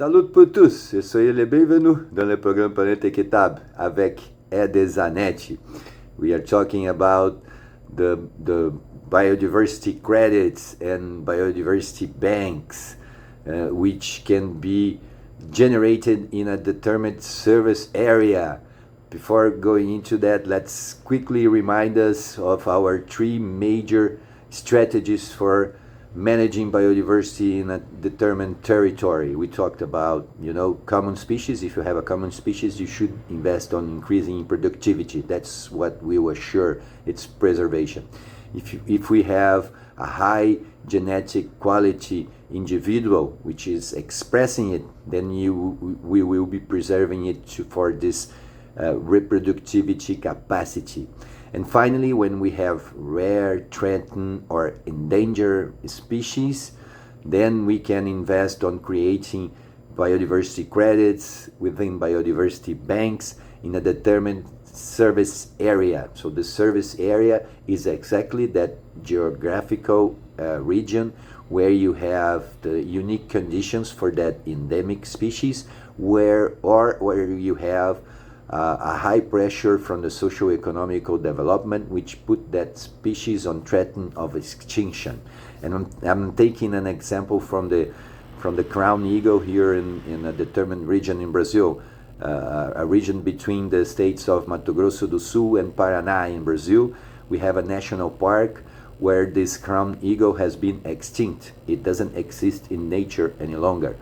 Salut pour tous, eu soyez les bienvenus dans le programme Planète Équitable avec Ede Zanetti. We are talking about the biodiversity credits and biodiversity banks, which can be generated in a determined service area. Before going into that, let's quickly remind us of our three major strategies for managing biodiversity in a determined territory. We talked about, common species. If you have a common species, you should invest on increasing productivity. That's what will assure its preservation. If we have a high genetic quality individual which is expressing it, then we will be preserving it for this reproductivity capacity. And finally, when we have rare, threatened, or endangered species, then we can invest on creating biodiversity credits within biodiversity banks in a determined service area. So the service area is exactly that geographical region where you have the unique conditions for that endemic species, where you have a high pressure from the socio-economical development, which put that species on threat of extinction. And I'm taking an example from the crown eagle here in a determined region in Brazil, a region between the states of Mato Grosso do Sul and Paraná in Brazil. We have a national park where this crown eagle has been extinct. It doesn't exist in nature any longer.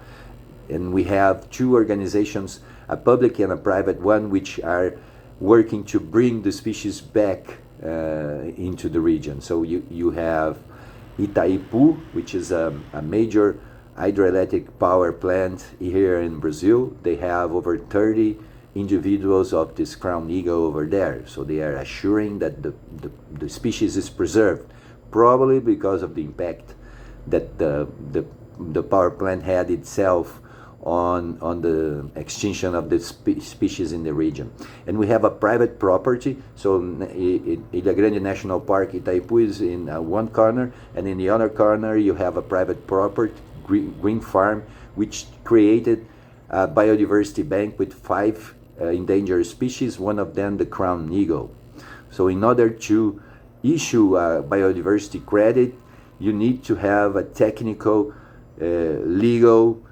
And we have two organizations, a public and a private one, which are working to bring the species back into the region. So you have Itaipu, which is a major hydroelectric power plant here in Brazil. They have over 30 individuals of this crown eagle over there. So they are assuring that the species is preserved, probably because of the impact that the power plant had itself on the extinction of the species in the region. And we have a private property. So Ilha Grande National Park, Itaipu is in one corner, and in the other corner you have a private property, green farm, which created a biodiversity bank with 5 endangered species, one of them the crown eagle. So in order to issue a biodiversity credit, you need to have a technical, legal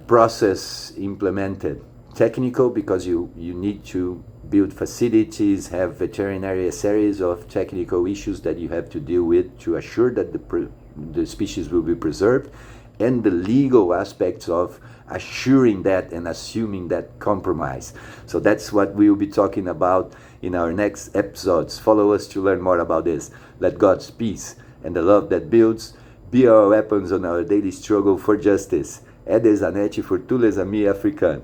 process implemented. Technical because you need to build facilities, have veterinary, a series of technical issues that you have to deal with to assure that the species will be preserved, and the legal aspects of assuring that and assuming that compromise. So that's what we will be talking about in our next episodes. Follow us to learn more about this. Let God's peace and the love that builds be our weapons on our daily struggle for justice. Ede Zanetti for tous les amis africains.